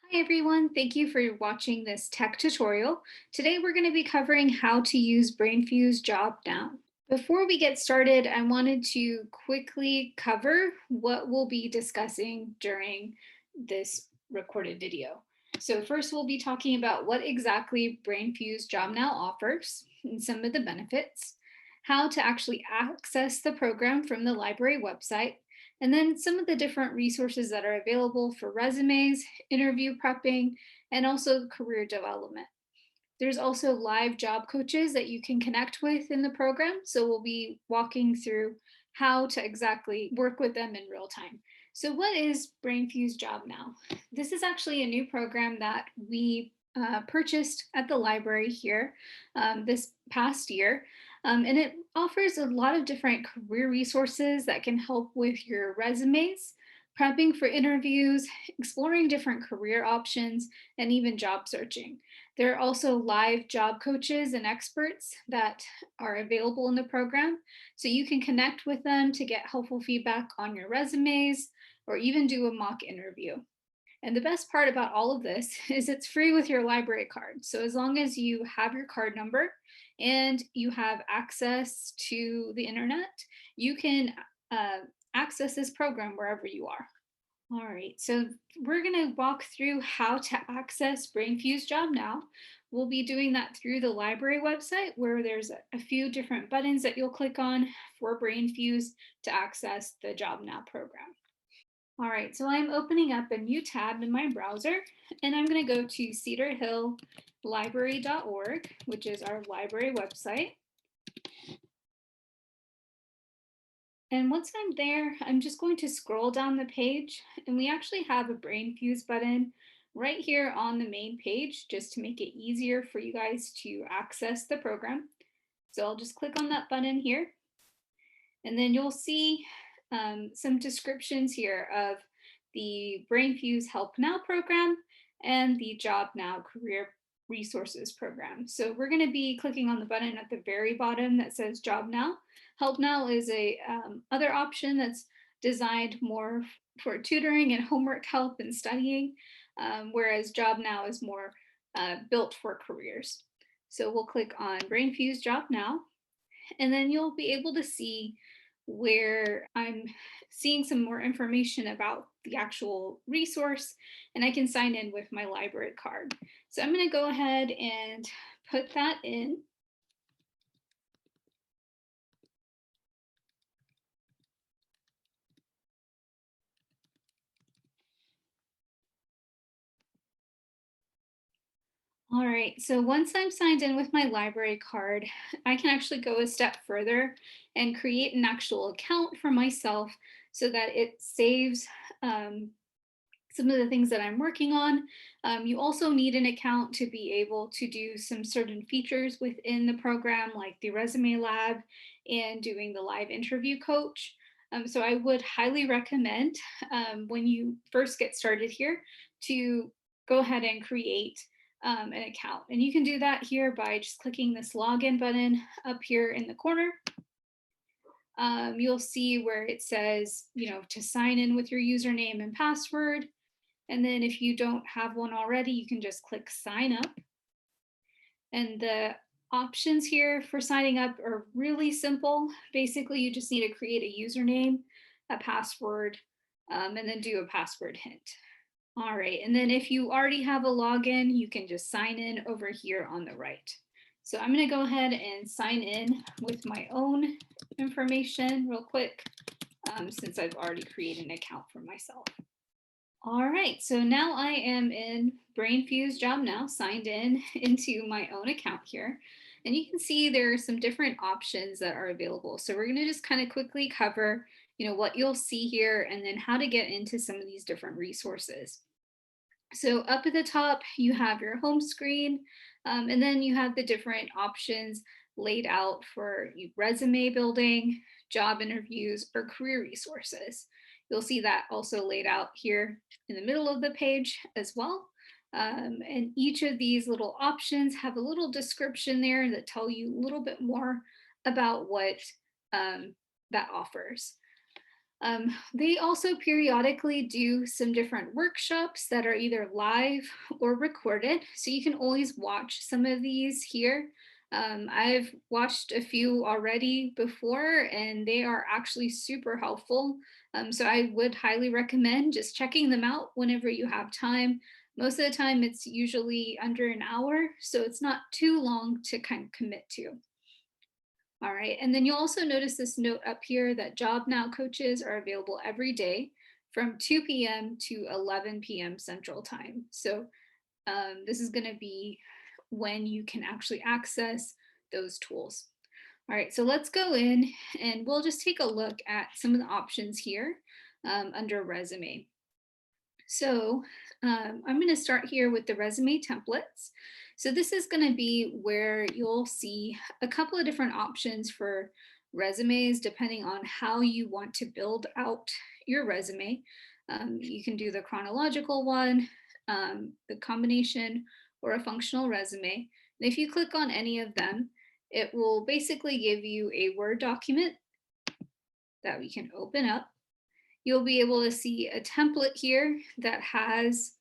Hi everyone, thank you for watching this tech tutorial. Today we're going to be covering how to use Brainfuse JobNow. Before we get started, I wanted to quickly cover what we'll be discussing during this recorded video. So first we'll be talking about what exactly Brainfuse JobNow offers and some of the benefits, how to actually access the program from the library website, and then some of the different resources that are available for resumes, interview prepping, and also career development. There's also live job coaches that you can connect with in the program. So we'll be walking through how to exactly work with them in real time. So what is Brainfuse Job Now? This is actually a new program that we purchased at the library here this past year. And it offers a lot of different career resources that can help with your resumes, prepping for interviews, exploring different career options, and even job searching. There are also live job coaches and experts that are available in the program. So you can connect with them to get helpful feedback on your resumes or even do a mock interview. And the best part about all of this is it's free with your library card. So as long as you have your card number and you have access to the internet, you can uh, access this program wherever you are. All right, so we're going to walk through how to access Brainfuse Job Now. We'll be doing that through the library website where there's a few different buttons that you'll click on for Brainfuse to access the Job Now program. All right, so I'm opening up a new tab in my browser and I'm going to go to cedarhilllibrary.org, which is our library website. And once I'm there, I'm just going to scroll down the page and we actually have a Brainfuse button right here on the main page just to make it easier for you guys to access the program. So I'll just click on that button here and then you'll see some descriptions here of the Brainfuse Help Now program and the Job Now Career Resources program. So we're going to be clicking on the button at the very bottom that says Job Now. Help Now is a other option that's designed more for tutoring and homework help and studying, whereas Job Now is more built for careers. So we'll click on Brainfuse Job Now, and then you'll be able to see where I'm seeing some more information about the actual resource, and I can sign in with my library card. So I'm going to go ahead and put that in. All right, so once I'm signed in with my library card, I can actually go a step further and create an actual account for myself so that it saves some of the things that I'm working on. You also need an account to be able to do some certain features within the program, like the resume lab and doing the live interview coach. So I would highly recommend when you first get started here to go ahead and create an account. And you can do that here by just clicking this login button up here in the corner. You'll see where it says, to sign in with your username and password. And then if you don't have one already, you can just click sign up. And the options here for signing up are really simple. Basically, you just need to create a username, a password, and then do a password hint. All right, and then if you already have a login, you can just sign in over here on the right. So I'm gonna go ahead and sign in with my own information real quick, since I've already created an account for myself. All right, so now I am in Brainfuse Job Now, signed in into my own account here. And you can see there are some different options that are available. So we're gonna just kind of quickly cover, what you'll see here and then how to get into some of these different resources. So up at the top, you have your home screen, and then you have the different options laid out for resume building, job interviews, or career resources. You'll see that also laid out here in the middle of the page as well. And each of these little options have a little description there that tell you a little bit more about what that offers. They also periodically do some different workshops that are either live or recorded. So you can always watch some of these here. I've watched a few already before, and they are actually super helpful. So I would highly recommend just checking them out whenever you have time. Most of the time, it's usually under an hour, so it's not too long to kind of commit to. All right, and then you'll also notice this note up here that JobNow coaches are available every day from 2 p.m. to 11 p.m. Central Time. So this is going to be when you can actually access those tools. All right, so let's go in and we'll just take a look at some of the options here under resume. So I'm going to start here with the resume templates. So this is going to be where you'll see a couple of different options for resumes depending on how you want to build out your resume. You can do the chronological one, the combination, or a functional resume. And if you click on any of them, it will basically give you a Word document that we can open up. You'll be able to see a template here that has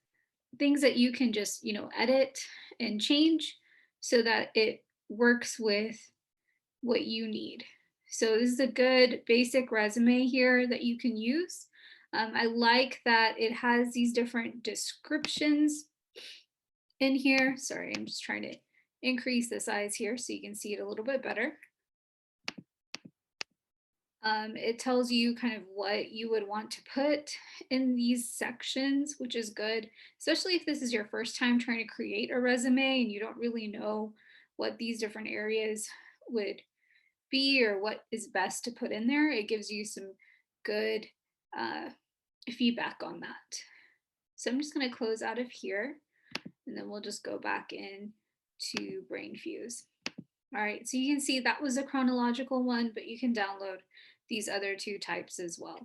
things that you can just, edit and change so that it works with what you need. So this is a good basic resume here that you can use. I like that it has these different descriptions in here. Sorry, I'm just trying to increase the size here so you can see it a little bit better. It tells you kind of what you would want to put in these sections, which is good, especially if this is your first time trying to create a resume and you don't really know what these different areas would be or what is best to put in there. It gives you some good feedback on that. So I'm just going to close out of here and then we'll just go back in to Brainfuse. All right, so you can see that was a chronological one, but you can download these other two types as well.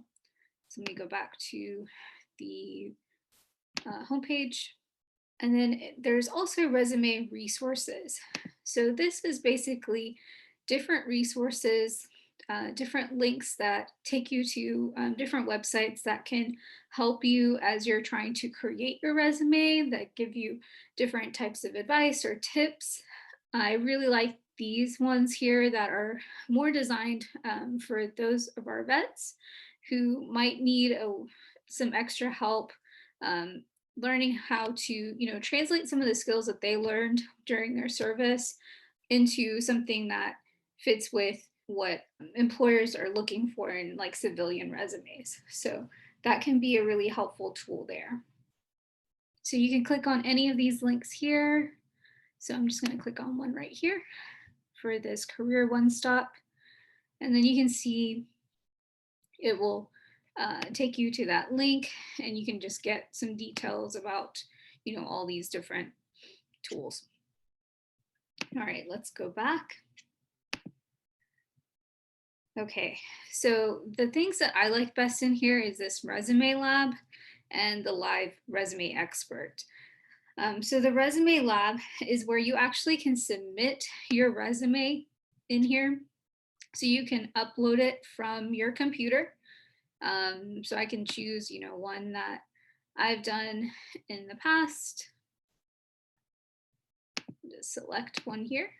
So let me go back to the homepage. And then there's also resume resources. So this is basically different resources, different links that take you to different websites that can help you as you're trying to create your resume, that give you different types of advice or tips. I really like these ones here that are more designed for those of our vets who might need some extra help learning how to, translate some of the skills that they learned during their service into something that fits with what employers are looking for in like civilian resumes. So that can be a really helpful tool there. So you can click on any of these links here. So I'm just going to click on one right here for this career one-stop. And then you can see it will take you to that link and you can just get some details about, all these different tools. All right, let's go back. Okay, so the things that I like best in here is this resume lab and the live resume expert. So the resume lab is where you actually can submit your resume in here. So you can upload it from your computer. So I can choose, one that I've done in the past. Just select one here.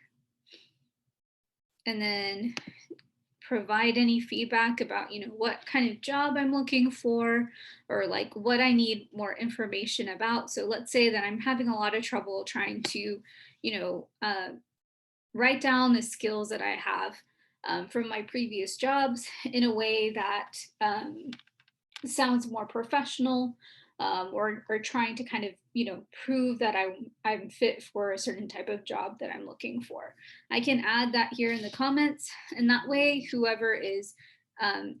And then provide any feedback about, what kind of job I'm looking for or like what I need more information about. So let's say that I'm having a lot of trouble trying to, write down the skills that I have from my previous jobs in a way that sounds more professional, or trying to kind of prove that I'm fit for a certain type of job that I'm looking for. I can add that here in the comments, and that way whoever is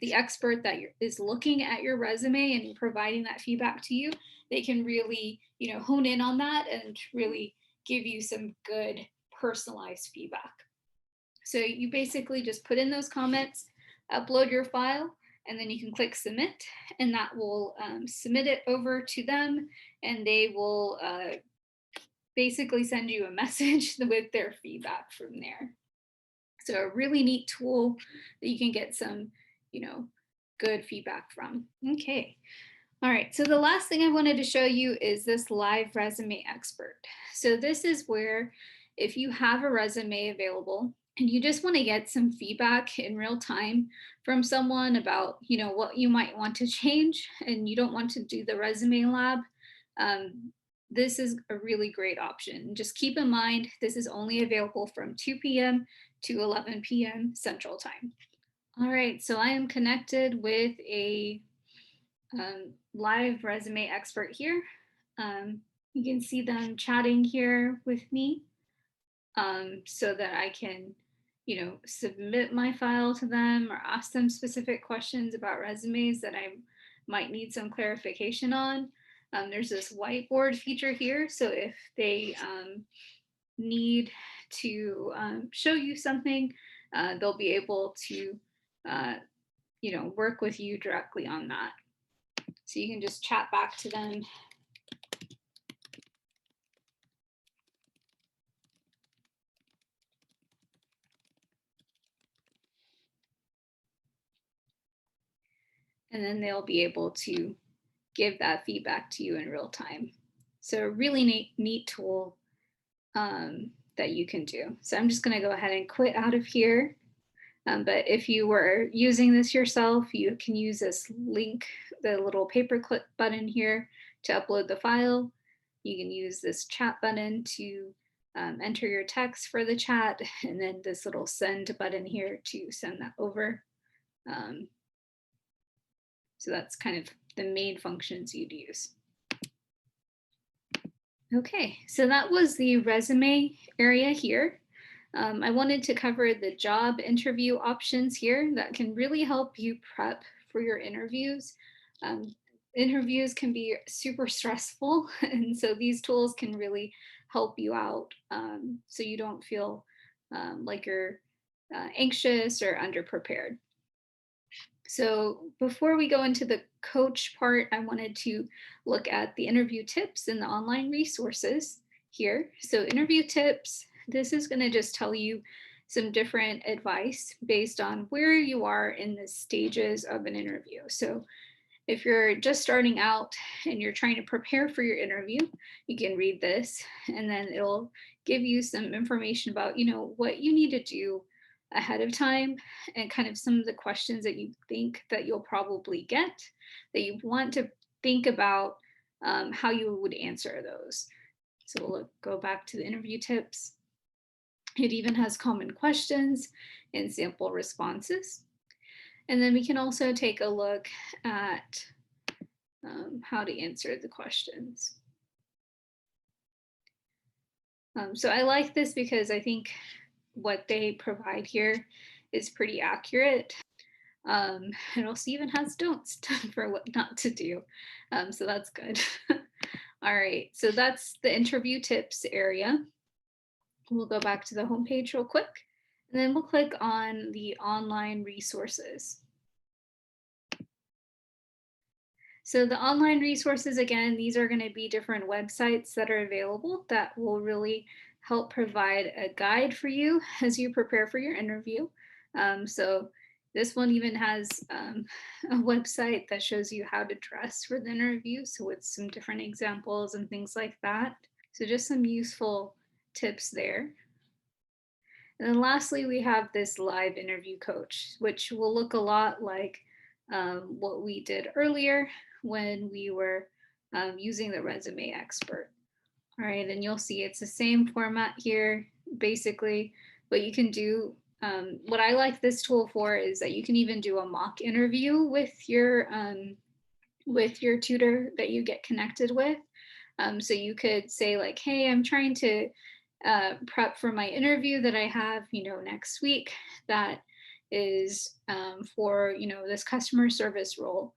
the expert that is looking at your resume and providing that feedback to you, they can really hone in on that and really give you some good personalized feedback. So you basically just put in those comments, upload your file, and then you can click submit, and that will submit it over to them, and they will basically send you a message with their feedback from there. So a really neat tool that you can get some, good feedback from. Okay. All right, so the last thing I wanted to show you is this live resume expert. So this is where if you have a resume available and you just want to get some feedback in real time from someone about, what you might want to change and you don't want to do the resume lab, um, this is a really great option. Just keep in mind, this is only available from 2 p.m. to 11 p.m. Central Time. All right, so I am connected with a live resume expert here. You can see them chatting here with me so that I can, submit my file to them or ask them specific questions about resumes that I might need some clarification on. There's this whiteboard feature here. So if they need to show you something, they'll be able to, work with you directly on that. So you can just chat back to them. And then they'll be able to give that feedback to you in real time. So a really neat tool that you can do. So I'm just going to go ahead and quit out of here. But if you were using this yourself, you can use this link, the little paperclip button here to upload the file. You can use this chat button to enter your text for the chat, and then this little send button here to send that over. So that's kind of the main functions you'd use. Okay, so that was the resume area here. I wanted to cover the job interview options here that can really help you prep for your interviews. Interviews can be super stressful, and so these tools can really help you out so you don't feel like you're anxious or underprepared. So before we go into the coach part, I wanted to look at the interview tips and the online resources here. So interview tips, this is going to just tell you some different advice based on where you are in the stages of an interview. So if you're just starting out and you're trying to prepare for your interview, you can read this and then it'll give you some information about, what you need to do ahead of time and kind of some of the questions that you think that you'll probably get that you want to think about how you would answer those. So we'll go back to the interview tips. It even has common questions and sample responses. And then we can also take a look at how to answer the questions. So I like this because I think what they provide here is pretty accurate. It also even has don'ts for what not to do. So that's good. All right, so that's the interview tips area. We'll go back to the homepage real quick, and then we'll click on the online resources. So the online resources, again, these are going to be different websites that are available that will really help provide a guide for you as you prepare for your interview. So this one even has a website that shows you how to dress for the interview. So with some different examples and things like that. So just some useful tips there. And then lastly, we have this live interview coach, which will look a lot like what we did earlier when we were using the resume expert. All right, and you'll see it's the same format here, basically. What you can do, what I like this tool for is that you can even do a mock interview with your tutor that you get connected with. So you could say like, hey, I'm trying to prep for my interview that I have, next week that is for, this customer service role.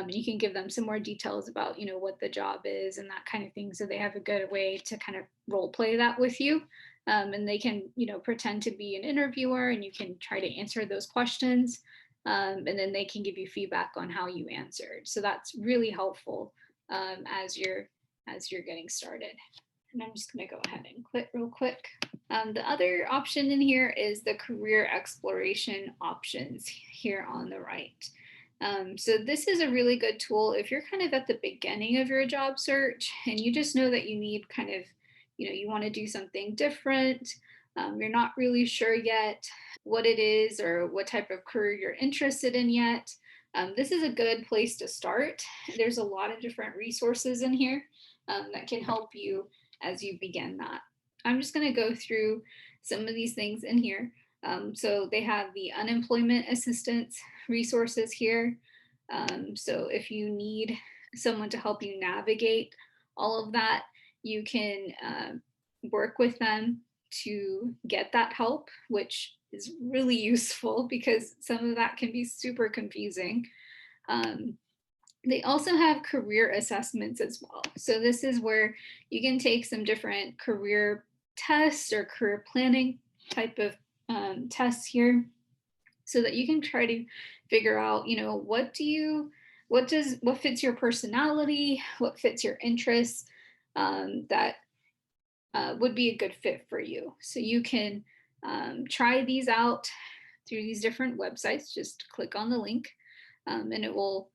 You can give them some more details about, what the job is and that kind of thing. So they have a good way to kind of role play that with you. And they can, pretend to be an interviewer and you can try to answer those questions. And then they can give you feedback on how you answered. So that's really helpful as you're getting started. And I'm just going to go ahead and quit real quick. The other option in here is the career exploration options here on the right. So this is a really good tool if you're kind of at the beginning of your job search and you just know that you need kind of, you want to do something different. You're not really sure yet what it is or what type of career you're interested in yet. This is a good place to start. There's a lot of different resources in here that can help you as you begin that. I'm just going to go through some of these things in here. So they have the unemployment assistance resources here. So if you need someone to help you navigate all of that, you can work with them to get that help, which is really useful because some of that can be super confusing. Um, they also have career assessments as well. So this is where you can take some different career tests or career planning type of tests here so that you can try to figure out, what fits your personality, what fits your interests, that would be a good fit for you. So you can try these out through these different websites. Just click on the link and it will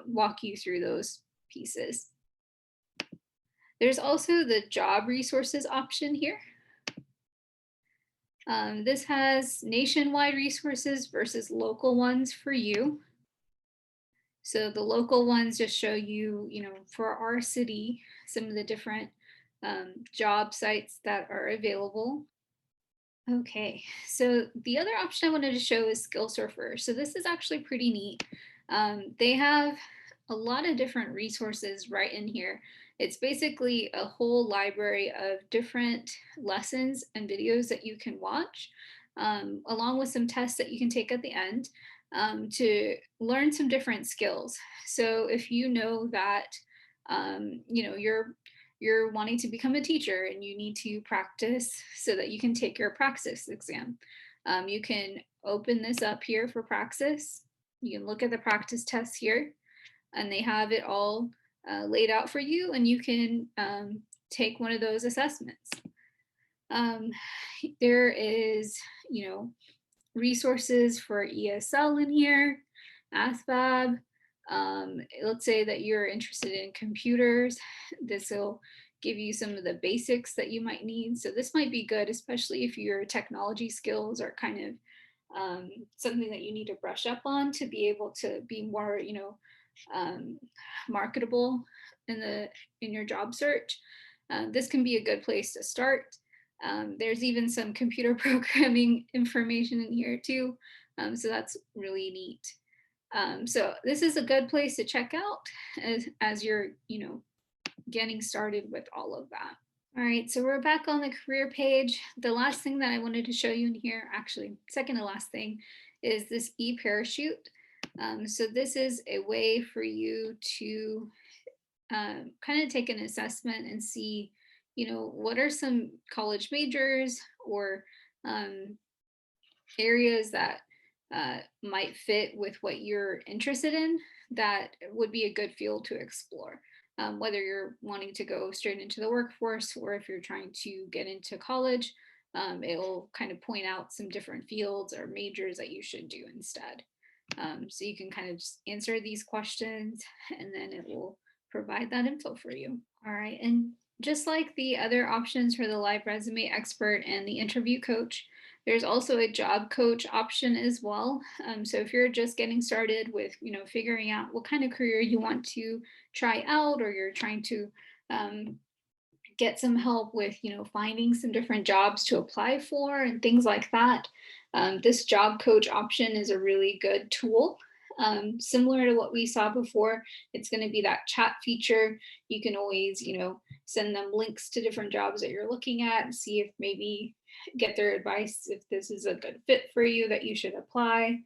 walk you through those pieces. There's also the job resources option here. This has nationwide resources versus local ones for you. So the local ones just show you, for our city, some of the different job sites that are available. Okay, so the other option I wanted to show is Skill Surfer. So this is actually pretty neat. They have a lot of different resources right in here. It's basically a whole library of different lessons and videos that you can watch, along with some tests that you can take at the end to learn some different skills. So if you know that, you're wanting to become a teacher and you need to practice so that you can take your praxis exam. You can open this up here for praxis. You can look at the practice tests here and they have it all laid out for you and you can take one of those assessments. There is, resources for ESL in here, ASVAB. Let's say that you're interested in computers. This will give you some of the basics that you might need. So this might be good, especially if your technology skills are kind of something that you need to brush up on to be able to be more, um, marketable in your job search. This can be a good place to start. There's even some computer programming information in here too. So that's really neat. So this is a good place to check out as you're, getting started with all of that. All right, so we're back on the career page. The last thing that I wanted to show you in here, actually, second to last thing, is this e-parachute. So this is a way for you to kind of take an assessment and see, what are some college majors or areas that might fit with what you're interested in that would be a good field to explore. Whether you're wanting to go straight into the workforce or if you're trying to get into college, it'll kind of point out some different fields or majors that you should do instead. So you can kind of just answer these questions and then it will provide that info for you. All right, and just like the other options for the live resume expert and the interview coach, there's also a job coach option as well. So if you're just getting started with, figuring out what kind of career you want to try out, or you're trying to get some help with, finding some different jobs to apply for and things like that, this job coach option is a really good tool. Similar to what we saw before, it's going to be that chat feature. You can always, send them links to different jobs that you're looking at and see if maybe get their advice if this is a good fit for you that you should apply.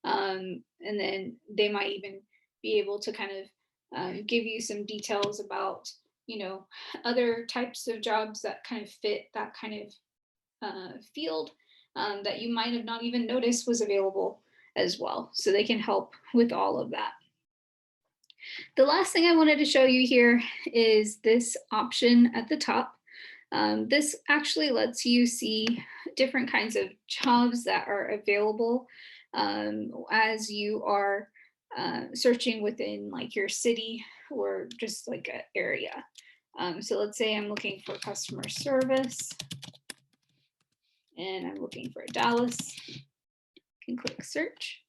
And then they might even be able to kind of give you some details about, other types of jobs that kind of fit that kind of field that you might have not even noticed was available as well. So they can help with all of that. The last thing I wanted to show you here is this option at the top. This actually lets you see different kinds of jobs that are available as you are searching within like your city or just like an area. So let's say I'm looking for customer service and I'm looking for Dallas. Can click search.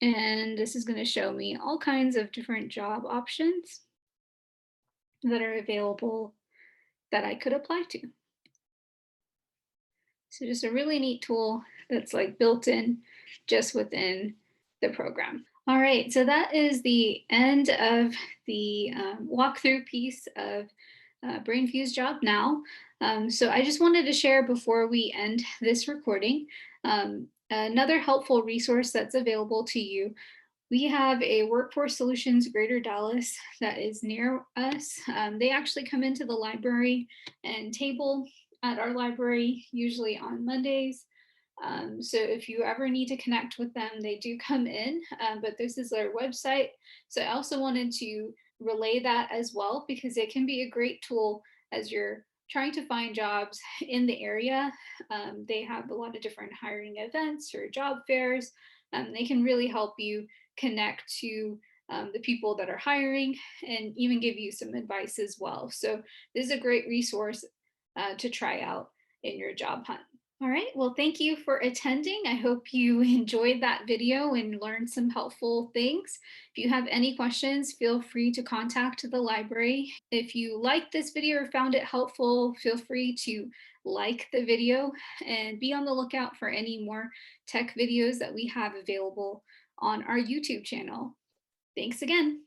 And this is going to show me all kinds of different job options that are available that I could apply to. So just a really neat tool that's like built in just within the program. All right, so that is the end of the walkthrough piece of Brainfuse JobNow. So I just wanted to share before we end this recording another helpful resource that's available to you. We have a Workforce Solutions Greater Dallas that is near us. They actually come into the library and table at our library, usually on Mondays. So if you ever need to connect with them, they do come in, but this is their website. So I also wanted to relay that as well, because it can be a great tool as you're trying to find jobs in the area. They have a lot of different hiring events or job fairs. They can really help you connect to the people that are hiring and even give you some advice as well. So this is a great resource to try out in your job hunt. All right, well, thank you for attending. I hope you enjoyed that video and learned some helpful things. If you have any questions, feel free to contact the library. If you liked this video or found it helpful, feel free to like the video and be on the lookout for any more tech videos that we have available on our YouTube channel. Thanks again.